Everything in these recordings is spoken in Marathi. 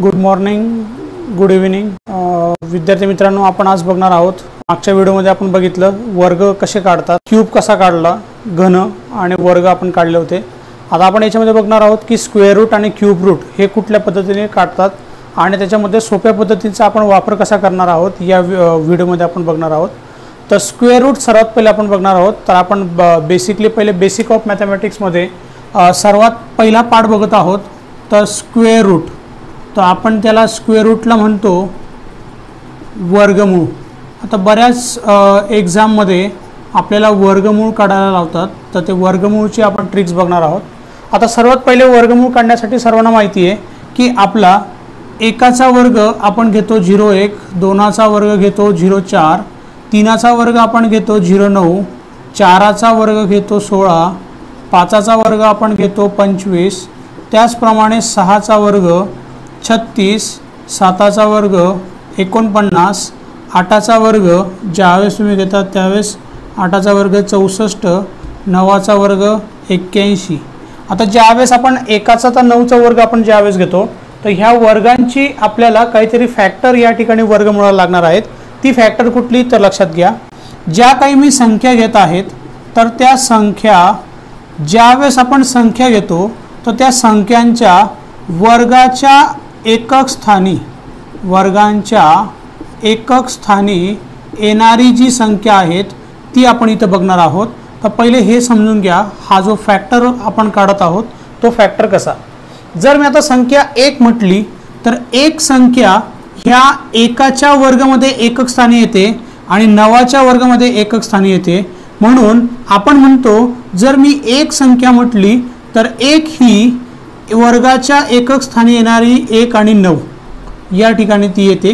गुड मॉर्निंग, गुड इव्हिनिंग विद्यार्थी मित्रांनो, आपण आज बघणार आहोत. मागच्या व्हिडिओमध्ये आपण बघितलं वर्ग कसे काढतात, क्यूब कसा काढला, घन आणि वर्ग आपण काढले होते. आता आपण याच्यामध्ये बघणार आहोत की स्क्वेअर रूट आणि क्यूब रूट हे कुठल्या पद्धतीने काढतात आणि त्याच्यामध्ये सोप्या पद्धतीचा आपण वापर कसा करणार आहोत या व्हिडिओमध्ये आपण बघणार आहोत. तर स्क्वेअर रूट सर्वात पहिले आपण बघणार आहोत. तर आपण बेसिकली पहिले बेसिक ऑफ मॅथमॅटिक्समध्ये सर्वात पहिला पार्ट बघत आहोत. तर स्क्वेअर रूट, तर आपण त्याला स्क्वेअर रूटला म्हणतो वर्गमूळ. आता बऱ्याच एक्झाममध्ये आपल्याला वर्गमूळ काढायला लावतात, तर ते वर्गमूळची आपण ट्रिक्स बघणार आहोत. आता सर्वात पहिले वर्गमूळ काढण्यासाठी सर्वांना माहिती आहे की आपला एकाचा वर्ग आपण घेतो 0,1, दोनाचा वर्ग घेतो 0,4, तीनाचा वर्ग आपण घेतो 0,9, चाराचा वर्ग घेतो 16, पाचाचा वर्ग आपण घेतो 25, त्याचप्रमाणे 6चा वर्ग 36, 7चा वर्ग 49, 8चा वर्ग ज्यावेळेस तुम्ही घेतात त्यावेळेस 8चा वर्ग 64, 9चा वर्ग 81. आता ज्यावेळेस आपण एकाचा तर 9चा वर्ग आपण ज्यावेळेस घेतो तर ह्या वर्गांची आपल्याला काहीतरी फॅक्टर या ठिकाणी वर्गमूळाला लागणार आहेत. ती फॅक्टर कुठली तर लक्षात घ्या, ज्या काही मी संख्या घेत आहेत तर त्या संख्या ज्यावेळेस आपण संख्या घेतो तर त्या संख्यांच्या वर्गाच्या एकक स्थानी येणारी जी संख्या आहेत ती आपण इथं बघणार आहोत. तर पहिले हे समजून घ्या, हा जो फॅक्टर आपण काढत आहोत तो फॅक्टर कसा. जर मी आता संख्या 1 म्हटली तर एक संख्या ह्या एकाच्या वर्गामध्ये एकक स्थानी येते आणि 9च्या वर्गामध्ये एकक स्थानी येते. म्हणून आपण म्हणतो जर मी एक संख्या म्हटली तर 1 ही वर्गाच्या एकक स्थानी येणारी 1 आणि 9 या ठिकाणी ती येते.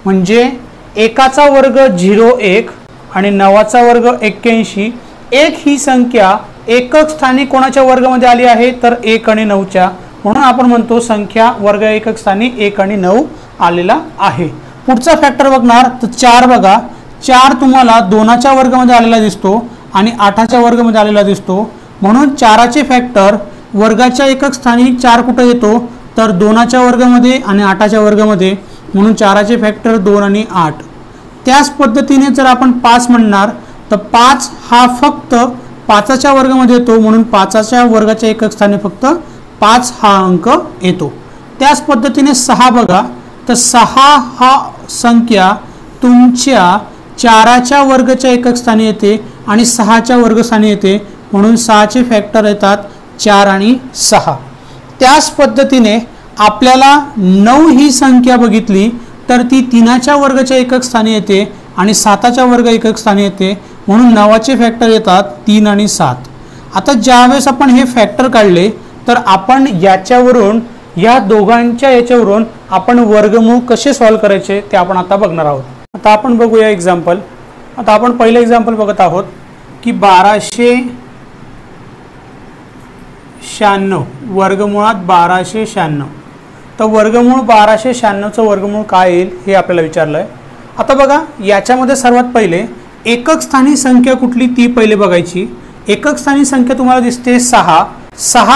म्हणजे एकाचा वर्ग 0,1 आणि 9चा वर्ग 81. 1 ही संख्या एकक स्थानी कोणाच्या वर्गामध्ये आली आहे तर 1 आणि 9च्या. म्हणून आपण म्हणतो संख्या वर्ग एकक स्थानी 1 आणि 9 आलेला आहे. पुढचा फॅक्टर बघणार तर 4 बघा. 4 तुम्हाला 2च्या वर्गामध्ये आलेला दिसतो आणि 8च्या वर्गामध्ये आलेला दिसतो. म्हणून 4चे फॅक्टर वर्गाच्या एकक स्थानी 4 कुठे येतो तर 2च्या वर्गामध्ये आणि 8च्या वर्गामध्ये. म्हणून 4चे फॅक्टर 2 आणि 8. त्याच पद्धतीने जर आपण 5 म्हणणार तर 5 हा फक्त 5च्या वर्गामध्ये येतो. म्हणून 5च्या वर्गाच्या एकक स्थानी फक्त 5 हा अंक येतो. त्याच पद्धतीने 6 बघा. तर 6 हा संख्या तुमच्या 4च्या वर्गाच्या एकक स्थानी येते आणि 6च्या वर्गस्थानी येते. म्हणून 6चे फॅक्टर येतात 4 आणि 6. त्याच पद्धतीने आपल्याला 9 ही संख्या बघितली तर ती 3च्या वर्गाच्या एकक स्थानी येते आणि 7च्या वर्ग एकक स्थानी येते. म्हणून 9चे फॅक्टर येतात 3 आणि 7. आता ज्यावेळेस आपण हे फॅक्टर काढले तर आपण याच्यावरून या दोघांच्या याच्यावरून आपण वर्गमूळ कसे सॉल्व्ह करायचे ते आपण आता बघणार आहोत. आता आपण बघूया एक्झाम्पल. आता आपण पहिलं एक्झाम्पल बघत आहोत की 1296 वर्गमुळात 1296. तर वर्गमूळ 1296चं वर्गमूळ काय येईल हे आपल्याला विचारलं आहे. आता बघा, याच्यामध्ये सर्वात पहिले एकक स्थानी संख्या कुठली ती पहिले बघायची. एकक स्थानी संख्या तुम्हाला दिसते 6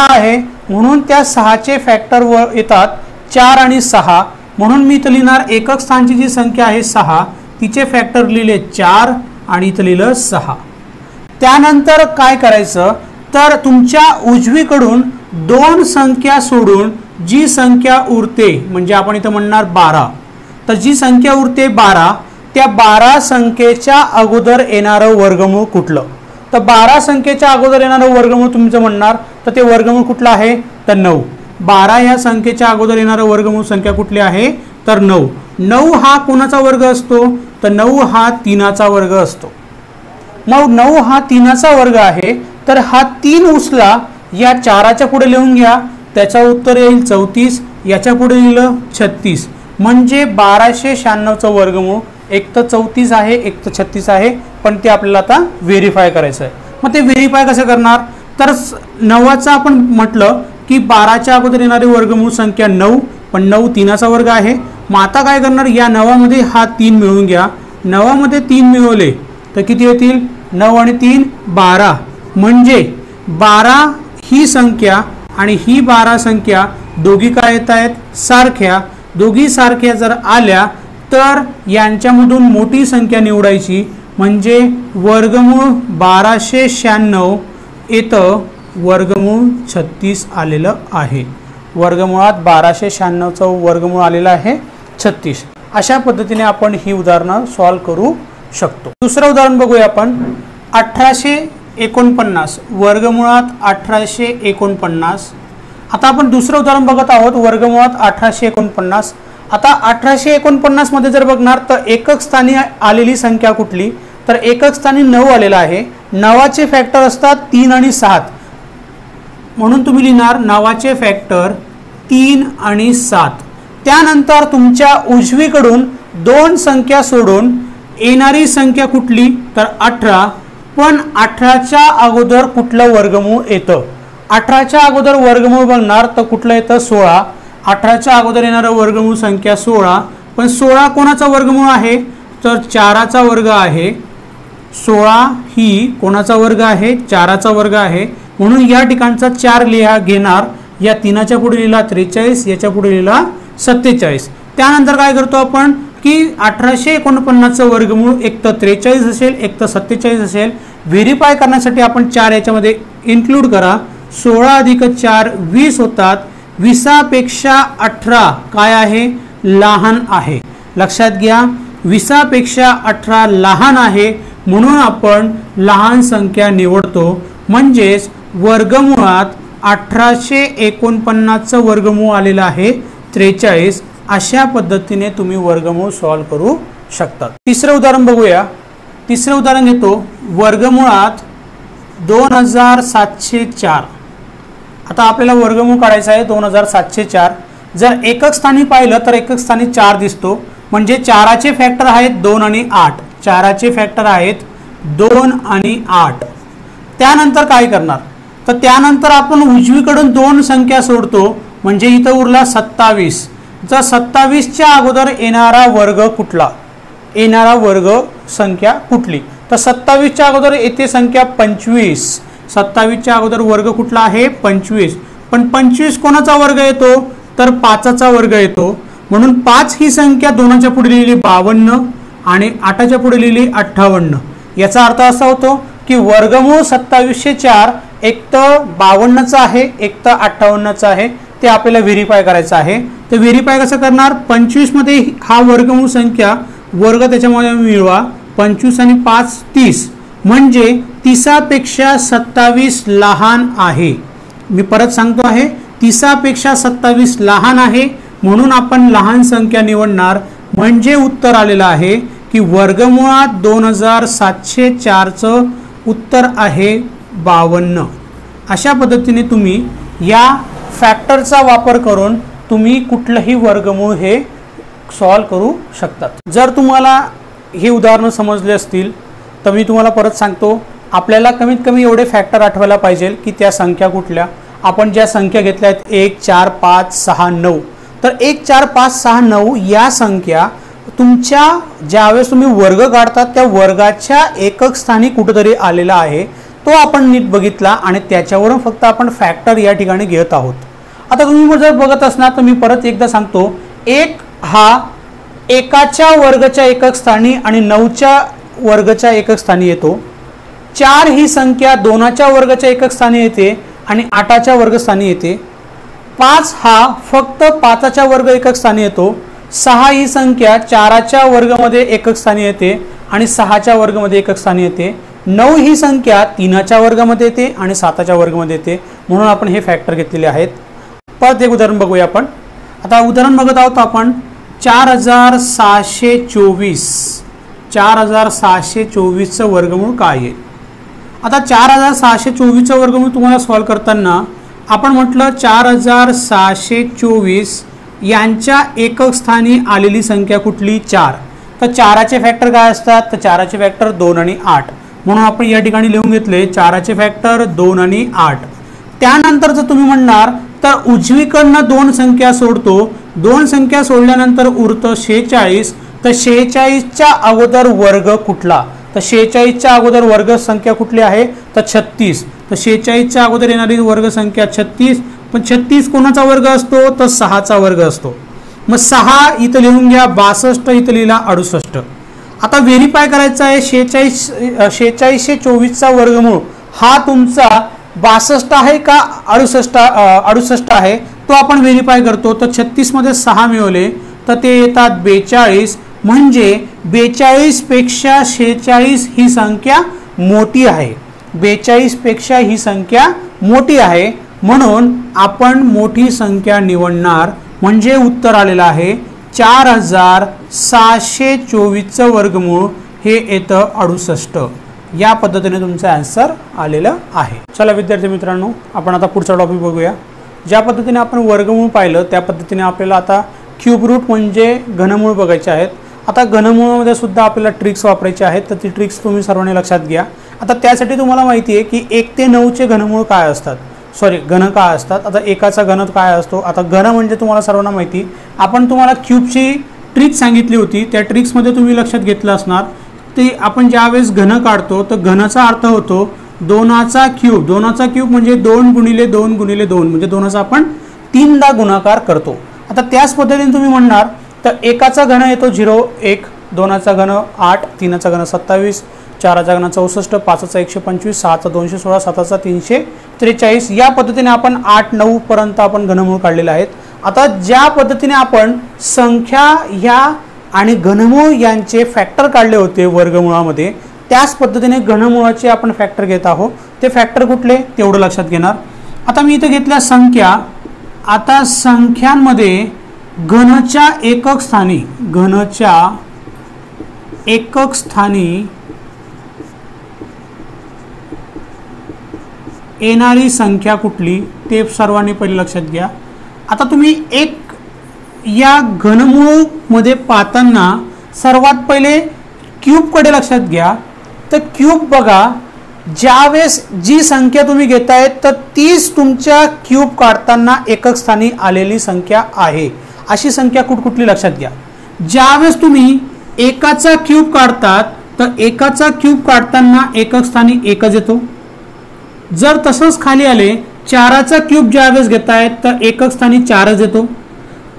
आहे. म्हणून त्या 6चे फॅक्टर येतात 4 आणि 6. म्हणून मी इथं लिहिणार एकक स्थानची जी संख्या आहे 6 तिचे फॅक्टर लिहिले 4 आणि इथं लिहिलं 6. त्यानंतर काय करायचं तर तुमच्या उजवीकडून 2 संख्या सोडून जी संख्या उरते म्हणजे आपण इथं म्हणणार 12. तर जी संख्या उरते 12 त्या 12 संख्येच्या अगोदर येणारं वर्गमूळ कुठलं. तर 12 संख्येच्या अगोदर येणारं वर्गमूळ तुमचं म्हणणार तर ते वर्गमूळ कुठलं आहे तर 9. 12 या संख्येच्या अगोदर येणारं वर्गमूळ संख्या कुठली आहे तर 9. 9 हा कोणाचा वर्ग असतो तर 9 हा 3चा वर्ग असतो. मग 9 हा 3चा वर्ग आहे तर हा 3 उचला या 4च्या पुढे लिहून घ्या. त्याचं उत्तर येईल 34. याच्या पुढे लिहिलं 36. म्हणजे 1296चं वर्गमूळ एक तर 34 आहे एक तर 36 आहे. पण ते आपल्याला आता व्हेरीफाय करायचं आहे. मग ते व्हेरीफाय कसं करणार तर 9चं आपण म्हटलं की 12च्या अगोदर येणारी वर्गमूळ संख्या 9, पण 9 3चा वर्ग आहे. मग आता काय करणार या 9मध्ये हा 3 मिळवून घ्या. 9मध्ये 3 मिळवले तर किती येतील 9 आणि 3 12. म्हणजे 12 ही संख्या आणि ही 12 संख्या दोघी काय येत आहेत सारख्या. दोघी सारख्या जर आल्या तर यांच्यामधून मोठी संख्या निवडायची, म्हणजे वर्गमूळ 1296 येतं वर्गमूळ 36 आलेलं आहे. वर्गमुळात 1296चं वर्गमूळ आलेलं आहे 36. अशा पद्धतीने आपण ही उदाहरणं सॉल्व्ह करू शकतो. दुसरं उदाहरण बघूया आपण. 1849 वर्गमुळात 1849. आता आपण दुसरं उदाहरण बघत आहोत वर्गमुळात 1849. आता 1849 मध्ये जर बघणार तर एकक स्थानी आलेली संख्या कुठली, तर एकक स्थानी 9 आलेला आहे. 9चे फॅक्टर असतात 3 आणि 7, म्हणून तुम्ही लिहिणार 9चे फॅक्टर 3 आणि 7. त्यानंतर तुमच्या उजवीकडून 2 संख्या सोडून येणारी संख्या कुठली, तर 18. पण 18च्या अगोदर कुठलं वर्गमूळ येतं, 18च्या अगोदर वर्गमूळ बघणार तर कुठलं येतं 16. 18च्या अगोदर येणारं वर्गमूळ संख्या 16. पण 16 कोणाचा वर्गमूळ आहे, तर 4चा वर्ग आहे. 16 ही कोणाचा वर्ग आहे, 4चा वर्ग आहे. म्हणून या ठिकाणचा 4 लिहा घेणार. या 3च्या पुढे लिहिला 43, याच्या पुढे लिहिला 47. त्यानंतर काय करतो आपण की 1849चं वर्गमूळ एक तर 43 असेल, एक तर 47 असेल. व्हेरीफाय करण्यासाठी आपण 4 याच्यामध्ये इन्क्लूड करा. 16 अधिक 4 20 होतात. 20पेक्षा 18 काय आहे, लहान आहे. लक्षात घ्या, 20पेक्षा 18 लहान आहे, म्हणून आपण लहान संख्या निवडतो. म्हणजेच वर्गमुळात 1849चं वर्गमूळ आलेलं आहे 43. अशा पद्धतीने तुम्ही वर्गमूळ सॉल्व्ह करू शकता. तिसरं उदाहरण बघूया. तिसरं उदाहरण घेतो वर्गमुळात 2704. आता आपल्याला वर्गमूळ काढायचा आहे 2704. जर एकक स्थानी पाहिलं तर एकक स्थानी 4 दिसतो, म्हणजे 4चे फॅक्टर आहेत 2 आणि 8. 4चे फॅक्टर आहेत 2 आणि 8. त्यानंतर काय करणार, तर त्यानंतर आपण उजवीकडून 2 संख्या सोडतो, म्हणजे इथं उरला 27. जर 27च्या अगोदर येणारा वर्ग कुठला, येणारा वर्ग संख्या कुठली, तर 27च्या अगोदर येते संख्या 25. 27च्या अगोदर वर्ग कुठला आहे 25. पण 25 कोणाचा वर्ग येतो, तर 5चा वर्ग येतो. म्हणून 5 ही संख्या 2च्या पुढे लिहिली 52 आणि 8च्या पुढे लिहिली 58. याचा अर्थ असा होतो की वर्गमूळ 2704 एक तर 52चा आहे, एक तर 58चा आहे. ते आपल्याला व्हेरीफाय करायचं आहे. तर व्हेरीफाय कसं करणार, 25 मध्ये हा वर्गमूळ संख्या वर्ग त्याच्यामध्ये मिळवा. 25 आणि 5 30, म्हणजे 30पेक्षा 27 लहान आहे. मी परत सांगतो आहे, 30पेक्षा 27 लहान आहे, म्हणून आपण लहान संख्या निवडणार. म्हणजे उत्तर आलेलं आहे की वर्गमुळात 2704चं उत्तर आहे 52. अशा पद्धतीने तुम्ही या फॅक्टरचा वापर करून तुम्ही कुठलंही वर्गमूळ हे सॉल्व करू शकतात. जर तुम्हाला हे उदाहरणं समजले असतील तर मी तुम्हाला परत सांगतो, आपल्याला कमीत कमी एवढे फॅक्टर आठवायला पाहिजे की त्या संख्या कुठल्या. आपण ज्या संख्या घेतल्या आहेत 1 4 5 6 9, तर 1 4 5 6 9 या संख्या तुमच्या ज्यावेळेस तुम्ही वर्ग काढतात त्या वर्गाच्या एकक स्थानी कुठेतरी आलेला आहे, तो आपण नीट बघितला आणि त्याच्यावरून फक्त आपण फॅक्टर या ठिकाणी घेत आहोत. आता तुम्ही जर बघत असणार तर मी परत एकदा सांगतो, 1 हा 1च्या वर्गाच्या एकक स्थानी आणि 9च्या वर्गाच्या एकक स्थानी येतो. 4 ही संख्या 2च्या वर्गाच्या एकक स्थानी येते आणि 8च्या वर्ग स्थानी येते. 5 हा फक्त 5च्या वर्ग एकक स्थानी येतो. 6 ही संख्या 4च्या वर्गामध्ये एकक स्थानी येते आणि 6च्या वर्गामध्ये एकक स्थानी येते. 9 ही संख्या 3च्या वर्गामध्ये येते आणि 7च्या वर्गामध्ये येते, म्हणून आपण हे फॅक्टर घेतलेले आहेत. परत एक उदाहरण बघूया आपण. आता उदाहरण बघत आहोत आपण 4624. 4624चं वर्गमूळ काय आहे. आता 4624चं वर्गमूळ तुम्हाला सॉल्व करताना आपण म्हटलं 4624 यांच्या एकक स्थानी आलेली संख्या कुठली 4. तर 4चे फॅक्टर काय असतात, तर 4चे फॅक्टर 2 आणि 8, म्हणून आपण या ठिकाणी लिहून घेतले 4चे फॅक्टर 2 आणि 8. त्यानंतर जर तुम्ही म्हणणार तर उजवीकडनं 2 संख्या सोडतो. 2 संख्या सोडल्यानंतर उरतं 46. तर 46च्या अगोदर वर्ग कुठला, तर 46च्या अगोदर वर्ग संख्या कुठली आहे, तर 36. तर 46च्या अगोदर येणारी वर्ग संख्या 36. पण 36 कोणाचा वर्ग असतो, तर 6चा वर्ग असतो. मग 6 इथं लिहून घ्या, 62 इथं लिहिला 68. आता व्हेरीफाय करायचं आहे 4624चा वर्गमूळ हा तुमचा 62 आहे का 68 आहे तो आपण व्हेरीफाय करतो. तर 36 मध्ये 6 मिळवले तर ते येतात 42. म्हणजे 42 पेक्षा 46 ही संख्या मोठी आहे. 42 पेक्षा ही संख्या मोठी आहे म्हणून आपण मोठी संख्या निवडणार. म्हणजे उत्तर आलेलं आहे 4724चं वर्गमूळ हे येतं 68. या पद्धतीने तुमचं आन्सर आलेलं आहे. चला विद्यार्थी मित्रांनो, आपण आता पुढचा टॉपिक बघूया. ज्या पद्धतीने आपण वर्गमूळ पाहिलं त्या पद्धतीने आपल्याला आता क्यूब रूट म्हणजे घनमूळ बघायचे आहेत. आता घनमूळामध्ये सुद्धा आपल्याला ट्रिक्स वापरायचे आहेत. तर ती ट्रिक्स तुम्ही सर्वांनी लक्षात घ्या. आता त्यासाठी तुम्हाला माहिती आहे की 1 ते 9चे घनमूळ काय असतात, घन काय असतात. आता एकाचा घन काय असतो. आता घन म्हणजे तुम्हाला सर्वांना माहिती, आपण तुम्हाला क्यूबची ट्रिक सांगितली होती. त्या ट्रिक्समध्ये तुम्ही लक्षात घेतलं असणार ते आपण ज्यावेळेस घन काढतो तर घनाचा अर्थ होतो 2चा क्यूब. 2चा क्यूब म्हणजे 2 गुणिले 2 गुणिले 2 म्हणजे 2चा आपण 3दा गुणाकार करतो. आता त्याच पद्धतीने तुम्ही म्हणणार तर एकाचा घन येतो 0 1, 2चा घन 8, 3चा घन 27, 4चा घन 64, 5चा 125, 6चा 216, 7चा 343. या पद्धतीने आपण 8 9 पर्यंत आपण घनमूळ काढलेले आहेत. आता ज्या पद्धतीने आपण संख्या ह्या आणि घनमूळ यांचे फॅक्टर काढले होते वर्गमुळामध्ये, त्याच पद्धतीने घनमुळाचे आपण फॅक्टर घेत आहोत. ते फॅक्टर कुठले तेवढं लक्षात घेणार. आता मी इथे घेतल्या संख्या. आता संख्यांमध्ये घनच्या एकक स्थानी येणारी संख्या कुठली ते सर्वांनी पहिले लक्षात घ्या. आता तुम्ही एक या घनमूळ मध्ये पाहताना सर्वात पहिले क्यूब कडे लक्षात घ्या. तर क्यूब बघा, ज्यावेळेस जी संख्या तुम्ही घेताय तर तीच तुमच्या क्यूब काढताना एकक स्थानी आलेली संख्या आहे. अशी संख्या कुठली लक्षात घ्या. ज्यावेळेस तुम्ही एकाचा क्यूब काढतात तर एकाचा क्यूब काढताना एकक स्थानी एकच येतो. जर तसंच खाली आले 4चा क्यूब ज्यावेळेस घेताय तर एकक स्थानी 4च येतो.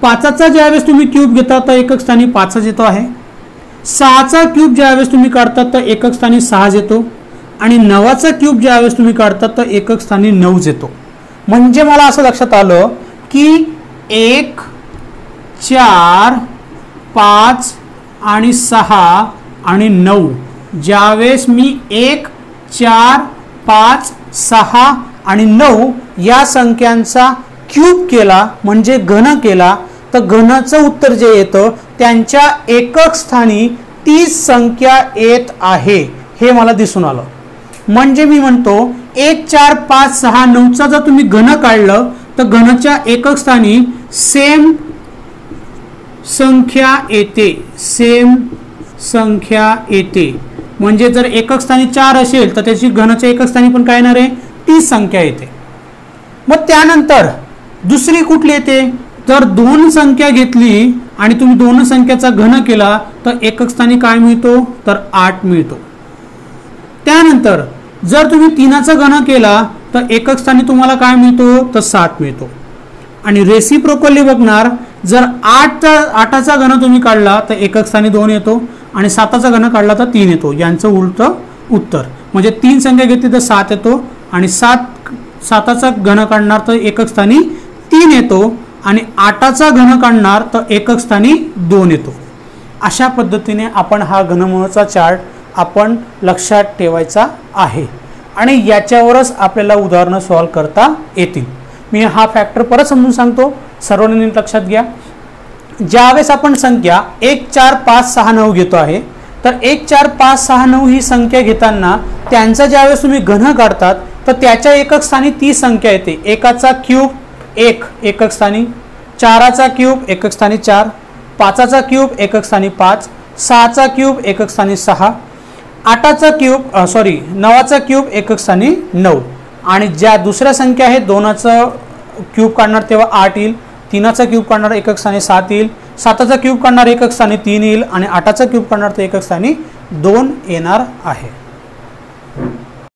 5चा ज्यावेळेस तुम्ही क्यूब घेता तर एकक स्थानी 5च येतो आहे. 6चा क्यूब ज्यावेळेस तुम्ही काढतात तर एकक स्थानी 6च येतो. आणि 9चा क्यूब ज्यावेळेस तुम्ही काढतात तर एकक स्थानी 9च येतो. म्हणजे मला असं लक्षात आलं की 1 4 5 आणि 6 आणि 9 ज्यावेळेस मी 1 4 5 6 आणि 9 या संख्यांचा क्यूब केला म्हणजे घन केला तर घनाचं उत्तर जे येतं त्यांच्या एकक स्थानी तीच संख्या येत आहे हे मला दिसून आलं. म्हणजे मी म्हणतो 1 4 5 6 9चा जर तुम्ही घन काढलं तर घनाच्या एकक स्थानी सेम संख्या येते. म्हणजे जर एकक स्थानी 4 असेल तर त्याची घनाच्या एकक स्थानी पण काय येणार आहे तीच संख्या येते. मग त्यानंतर दुसरी कुठली येते. जर 2 संख्या घेतली आणि तुम्ही 2 संख्याचा घन केला तर एकक स्थानी काय मिळतो तर 8 मिळतो. त्यानंतर जर तुम्ही 3चा घन केला तर एकक स्थानी तुम्हाला काय मिळतो तर 7 मिळतो. आणि रेसिप्रोकली बघणार, जर 8चा घन तुम्ही काढला तर एकक स्थानी 2 येतो आणि 7चा घन काढला तर 3 येतो. यांचं उलटं उत्तर. म्हणजे 3 संख्या घेतली तर 7 येतो आणि 7चा घन काढणार तर एकक स्थानी 3 येतो आणि 8चा घन काढणार तर एकक स्थानी 2 येतो. अशा पद्धतीने आपण हा घनमूळाचा चार्ट आपण लक्षात ठेवायचा आहे आणि याच्यावरच आपल्याला उदाहरणं सॉल्व करता येतील. मी हा फॅक्टर परत समजून सांगतो, सर्वांनी लक्षात घ्या. ज्यावेळेस आपण संख्या 1 4 5 6 9 घेतो आहे तर 1 4 5 6 9 ही संख्या घेताना त्यांचा ज्यावेळेस तुम्ही घन काढतात तर त्याच्या एकक स्थानी ती संख्या येते. एकाचा क्यूब 1 एकक स्थानी, 4चा क्यूब एकक स्थानी 4, 5चा क्यूब एकक स्थानी 5, 6चा क्यूब एकक स्थानी 6, 9चा क्यूब एकक स्थानी 9. आणि ज्या दुसऱ्या संख्या आहेत 2चा क्यूब काढणार तेव्हा 8 येईल, 3चा क्यूब काढणार एकक स्थानी 7 येईल, 7चा क्यूब काढणार एकक स्थानी 3 येईल आणि 8चा क्यूब काढणार तर एकक स्थानी 2 येणार आहे.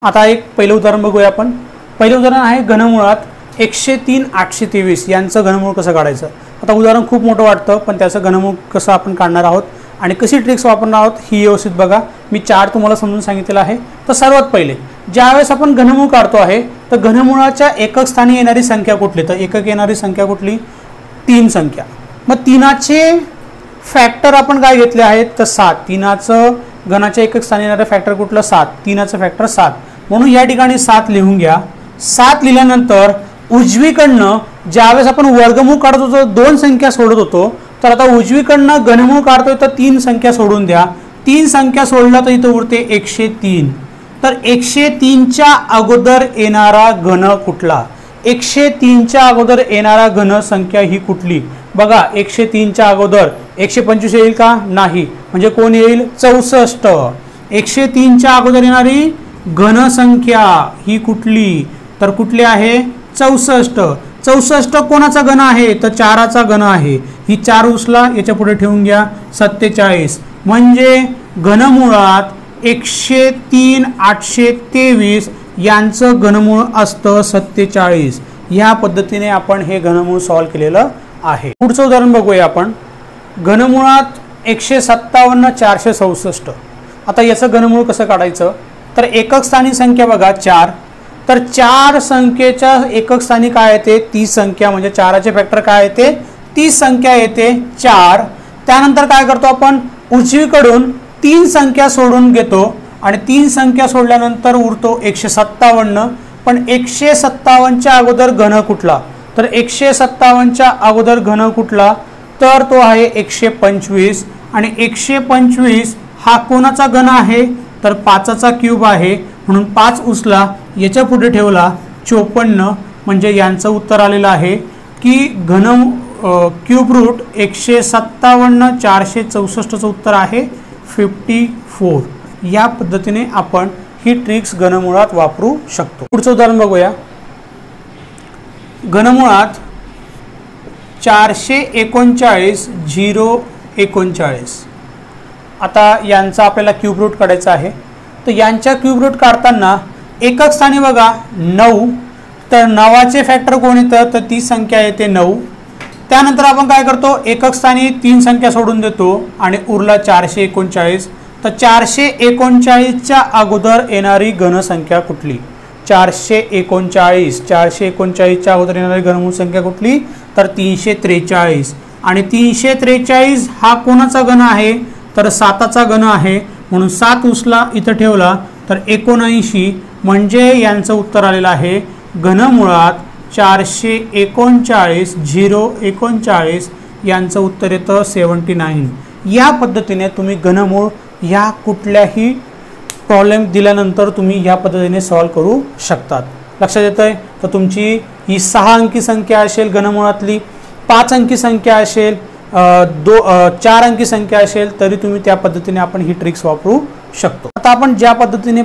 आता एक पहिलं उदाहरण बघूया आपण. पहिलं उदाहरण आहे घनमुळात 103 823 यांचं घनमूळ कसं काढायचं. आता उदाहरण खूप मोठं वाटतं, पण त्याचं घनमूळ कसं आपण काढणार आहोत आणि कशी ट्रिक्स वापरणार आहोत ही व्यवस्थित बघा. मी 4 तुम्हाला समजून सांगितलेलं आहे. तर सर्वात पहिले ज्यावेळेस आपण घनमूळ काढतो आहे तर घनमुळाच्या एकक स्थानी येणारी संख्या कुठली, तर एकक येणारी संख्या कुठली, 3 संख्या. मग 3चे फॅक्टर आपण काय घेतले आहेत तर 7. 3चं घनाच्या एकक स्थानी येणारं फॅक्टर कुठलं 7. 3चं फॅक्टर 7 म्हणून या ठिकाणी 7 लिहून घ्या. 7 लिहिल्यानंतर उजवीकडनं ज्यावेळेस आपण वर्गमूळ काढत होतो 2 संख्या सोडत होतो, तर आता उजवीकडनं घनमूळ काढतोय तर 3 संख्या सोडून द्या. 3 संख्या सोडला तर इथं उरते 103. तर 103च्या अगोदर येणारा घन कुठला, 103च्या अगोदर येणारा घन संख्या ही कुठली बघा. 103च्या अगोदर 125 येईल का, नाही, म्हणजे कोण येईल 64. 103च्या अगोदर येणारी घन संख्या ही कुठली, तर कुठली आहे 64. 64 कोणाचा घन आहे तर 4चा घन आहे. ही 4 उचला, याच्या पुढे ठेवून घ्या 47. म्हणजे घनमुळात 103 823 यांचं घनमूळ असतं 47. या पद्धतीने आपण हे घनमूळ सॉल्व केलेलं आहे. पुढचं उदाहरण बघूया आपण. घनमुळात 157 464. आता याचं घनमूळ कसं काढायचं तर एकक स्थानी संख्या बघा 4. तर 4 संख्येच्या एकक स्थानी काय येते 30 संख्या, म्हणजे 4चे फॅक्टर काय येते 30 संख्या येते 4. त्यानंतर काय करतो आपण उजवीकडून 3 संख्या सोडून घेतो आणि 3 संख्या सोडल्यानंतर उरतो 157. पण 157च्या अगोदर घन कुठला, तर 157च्या अगोदर घन कुठला तर तो आहे 125. आणि 125 हा कोणाचा घन आहे तर 5चा क्यूब आहे, म्हणून 5 उचला, याच्या पुढे ठेवला 54. म्हणजे यांचं उत्तर आलेलं आहे की घन क्यूब रूट 157 464चं उत्तर आहे 54. या पद्धतीने आपण ही ट्रिक्स घनमुळात वापरू शकतो. पुढचं उदाहरण बघूया. घनमुळात 439 039. आता यांचा आपल्याला क्यूब रूट काढायचा आहे. तर यांच्या क्यूब रूट काढताना एकक स्थानी बघा 9. तर 9चे फॅक्टर कोण येतं तर ती संख्या येते 9. त्यानंतर आपण काय करतो एकक स्थानी 3 संख्या सोडून देतो आणि उरला 439. तर 439च्या अगोदर येणारी घनसंख्या कुठली, 439. 439च्या अगोदर येणारी घनमूळ संख्या कुठली तर 343. आणि 343 हा कोणाचा घन आहे तर 7चा घन आहे, म्हणून 7 उचला, इथं ठेवला तर 79. म्हणजे यांचं उत्तर आलेलं आहे घनमुळात 439 039 यांचं उत्तर येतं 79. या पद्धतीने तुम्ही घनमूळ ह्या कुठल्याही प्रॉब्लेम दिल्यानंतर तुम्ही ह्या पद्धतीने सॉल्व करू शकतात. लक्षात येतंय. तर तुमची ही 6 अंकी संख्या असेल घनमुळातली, 5 अंकी संख्या असेल, 4 अंकी संख्या असेल, तरी तुम्ही त्या पद्धतीने आपण ही ट्रिक्स वापरू शकतो. आता आपण ज्या पद्धतीने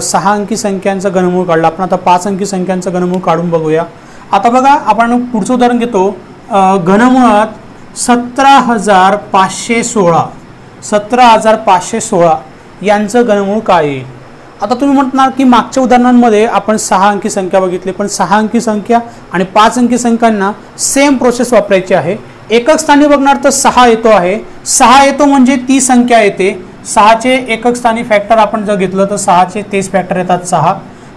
6 अंकी संख्यांचं घनमूळ काढलं, आपण आता 5 अंकी संख्यांचं घनमूळ काढून बघूया. आता बघा आपण पुढचं उदाहरण घेतो. घनमुळात 17,516 17,516 यांचं घनमूळ काय येईल. आता तुम्ही म्हणणार की मागच्या उदाहरणांमध्ये आपण 6 अंकी संख्या बघितली, पण 6 अंकी संख्या आणि 5 अंकी संख्यांना सेम प्रोसेस वापरायची आहे. एकक स्थानी बघणार तर 6 येतो आहे. 6 येतो म्हणजे ती संख्या येते. 6चे एकक स्थानी फॅक्टर आपण जर घेतलं तर 6चे तेच फॅक्टर येतात 6.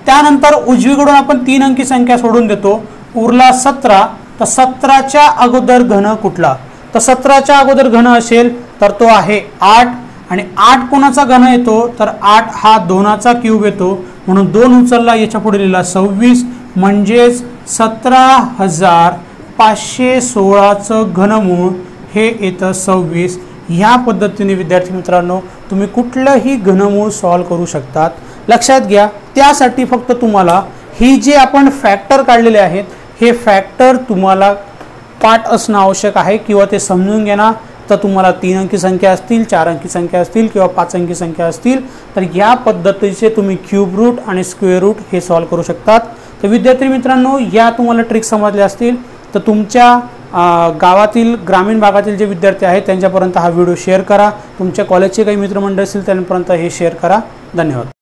त्यानंतर उजवीकडून आपण 3 अंकी संख्या सोडून देतो, उरला 17. तर 17च्या अगोदर घन कुठला, तर 17च्या अगोदर घन असेल तर तो आहे 8. आणि 8 कोणाचा घन येतो तर 8 हा 2चा क्यूब येतो, म्हणून 2 उचलला, याच्या पुढे लिहिला 26. म्हणजेच 17,516चं घनमूळ हे येतं 26. ह्या पद्धतीने विद्यार्थी मित्रांनो तुम्ही कुठलंही घनमूळ सॉल्व करू शकतात. लक्षात घ्या, त्यासाठी फक्त तुम्हाला ही जे आपण फॅक्टर काढलेले आहेत हे फॅक्टर तुम्हाला पाठ असणं आवश्यक आहे किंवा ते समजून घेणं. तर तुम्हाला 3 अंकी संख्या असतील, 4 अंकी संख्या असतील किंवा 5 अंकी संख्या असतील तर या पद्धतीचे तुम्ही क्यूब रूट आणि स्क्वेअर रूट हे सॉल्व करू शकतात. तर विद्यार्थी मित्रांनो या तुम्हाला ट्रिक्स समजल्या असतील तर तुमच्या गावातील ग्रामीण भागातील जे विद्यार्थी आहेत त्यांच्यापर्यंत हा व्हिडिओ शेअर करा. तुमच्या कॉलेजचे काही मित्रमंडळ असतील त्यांपर्यंत हे शेअर करा. धन्यवाद.